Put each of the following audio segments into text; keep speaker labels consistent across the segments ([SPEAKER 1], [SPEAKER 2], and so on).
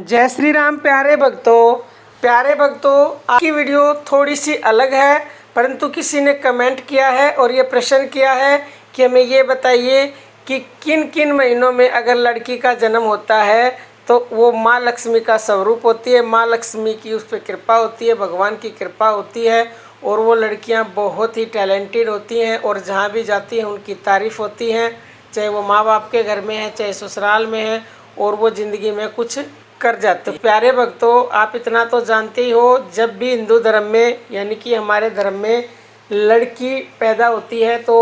[SPEAKER 1] जय श्री राम प्यारे भक्तों आपकी वीडियो थोड़ी सी अलग है, परंतु किसी ने कमेंट किया है और ये प्रश्न किया है कि हमें ये बताइए कि किन किन महीनों में अगर लड़की का जन्म होता है तो वो माँ लक्ष्मी का स्वरूप होती है, माँ लक्ष्मी की उस पर कृपा होती है, भगवान की कृपा होती है और वो लड़कियां बहुत ही टैलेंटेड होती हैं और जहाँ भी जाती हैं उनकी तारीफ़ होती है, चाहे वो माँ बाप के घर में है चाहे ससुराल में है, और वो ज़िंदगी में कुछ कर जाते हैं। प्यारे भक्तों, आप इतना तो जानते ही हो, जब भी हिंदू धर्म में यानी कि हमारे धर्म में लड़की पैदा होती है तो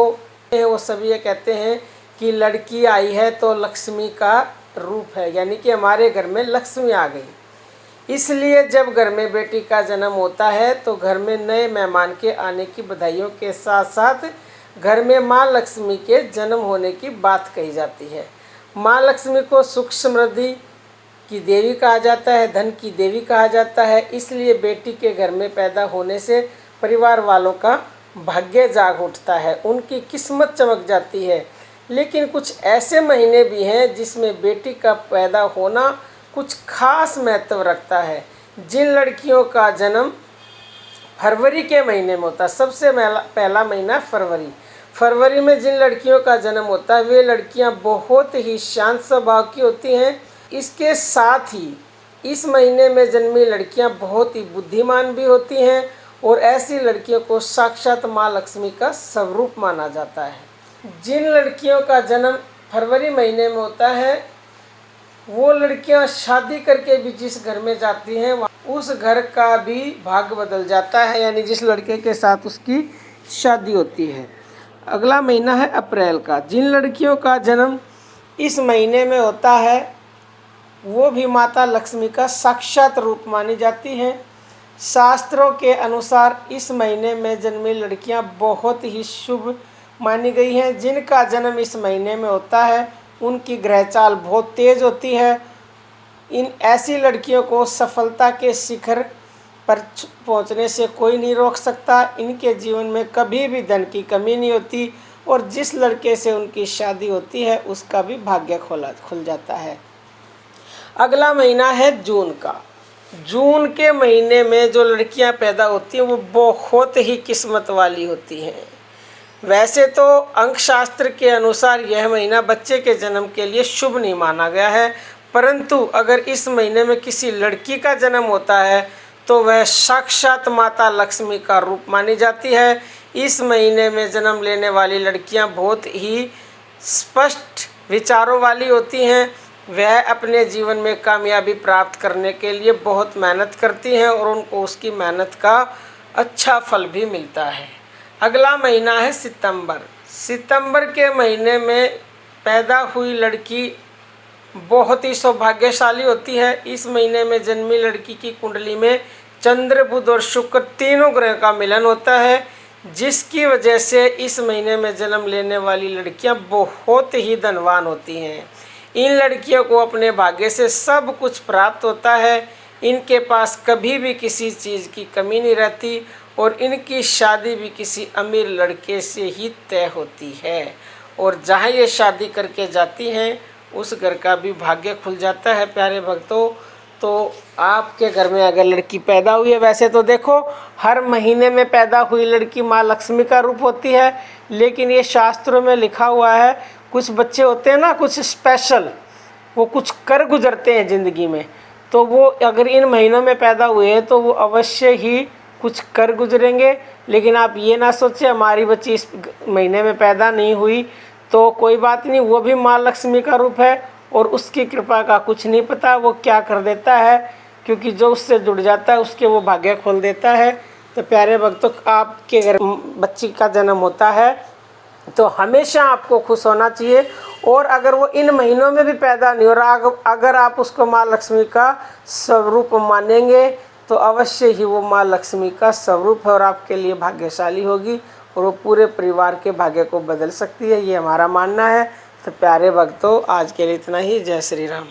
[SPEAKER 1] वो सभी ये कहते हैं कि लड़की आई है तो लक्ष्मी का रूप है, यानी कि हमारे घर में लक्ष्मी आ गई। इसलिए जब घर में बेटी का जन्म होता है तो घर में नए मेहमान के आने की बधाइयों के साथ साथ घर में माँ लक्ष्मी के जन्म होने की बात कही जाती है। माँ लक्ष्मी को सुख समृद्धि की देवी कहा जाता है, धन की देवी कहा जाता है। इसलिए बेटी के घर में पैदा होने से परिवार वालों का भाग्य जाग उठता है, उनकी किस्मत चमक जाती है। लेकिन कुछ ऐसे महीने भी हैं जिसमें बेटी का पैदा होना कुछ खास महत्व रखता है। जिन लड़कियों का जन्म फरवरी के महीने में होता है, सबसे पहला महीना फरवरी में जिन लड़कियों का जन्म होता है वे लड़कियां बहुत ही शांत स्वभाव की होती हैं। इसके साथ ही इस महीने में जन्मी लड़कियां बहुत ही बुद्धिमान भी होती हैं और ऐसी लड़कियों को साक्षात माँ लक्ष्मी का स्वरूप माना जाता है। जिन लड़कियों का जन्म फरवरी महीने में होता है वो लड़कियां शादी करके भी जिस घर में जाती हैं उस घर का भी भाग्य बदल जाता है, यानी जिस लड़के के साथ उसकी शादी होती है। अगला महीना है अप्रैल का। जिन लड़कियों का जन्म इस महीने में होता है वो भी माता लक्ष्मी का साक्षात रूप मानी जाती हैं। शास्त्रों के अनुसार इस महीने में जन्मी लड़कियां बहुत ही शुभ मानी गई हैं। जिनका जन्म इस महीने में होता है उनकी ग्रह चाल बहुत तेज होती है। इन ऐसी लड़कियों को सफलता के शिखर पर पहुंचने से कोई नहीं रोक सकता। इनके जीवन में कभी भी धन की कमी नहीं होती और जिस लड़के से उनकी शादी होती है उसका भी भाग्य खुल जाता है। अगला महीना है जून का। जून के महीने में जो लड़कियां पैदा होती हैं वो बहुत ही किस्मत वाली होती हैं। वैसे तो अंक शास्त्र के अनुसार यह महीना बच्चे के जन्म के लिए शुभ नहीं माना गया है, परंतु अगर इस महीने में किसी लड़की का जन्म होता है तो वह साक्षात माता लक्ष्मी का रूप मानी जाती है। इस महीने में जन्म लेने वाली लड़कियां बहुत ही स्पष्ट विचारों वाली होती हैं। वह अपने जीवन में कामयाबी प्राप्त करने के लिए बहुत मेहनत करती हैं और उनको उसकी मेहनत का अच्छा फल भी मिलता है। अगला महीना है सितंबर के महीने में पैदा हुई लड़की बहुत ही सौभाग्यशाली होती है। इस महीने में जन्मी लड़की की कुंडली में चंद्र, बुध और शुक्र तीनों ग्रह का मिलन होता है, जिसकी वजह से इस महीने में जन्म लेने वाली लड़कियां बहुत ही धनवान होती हैं। इन लड़कियों को अपने भाग्य से सब कुछ प्राप्त होता है। इनके पास कभी भी किसी चीज़ की कमी नहीं रहती और इनकी शादी भी किसी अमीर लड़के से ही तय होती है और जहाँ ये शादी करके जाती हैं उस घर का भी भाग्य खुल जाता है। प्यारे भक्तों, तो आपके घर में अगर लड़की पैदा हुई है, वैसे तो देखो हर महीने में पैदा हुई लड़की माँ लक्ष्मी का रूप होती है, लेकिन ये शास्त्रों में लिखा हुआ है कुछ बच्चे होते हैं ना कुछ स्पेशल, वो कुछ कर गुजरते हैं ज़िंदगी में, तो वो अगर इन महीनों में पैदा हुए हैं तो वो अवश्य ही कुछ कर गुजरेंगे। लेकिन आप ये ना सोचें हमारी बच्ची इस महीने में पैदा नहीं हुई तो कोई बात नहीं, वो भी माँ लक्ष्मी का रूप है और उसकी कृपा का कुछ नहीं पता वो क्या कर देता है, क्योंकि जो उससे जुड़ जाता है उसके वो भाग्य खोल देता है। तो प्यारे भक्तों, आपके घर बच्ची का जन्म होता है तो हमेशा आपको खुश होना चाहिए, और अगर वो इन महीनों में भी पैदा नहीं हो रहा, अगर आप उसको माँ लक्ष्मी का स्वरूप मानेंगे तो अवश्य ही वो माँ लक्ष्मी का स्वरूप है और आपके लिए भाग्यशाली होगी और वो पूरे परिवार के भाग्य को बदल सकती है, ये हमारा मानना है। तो प्यारे भक्तों, आज के लिए इतना ही। जय श्री राम।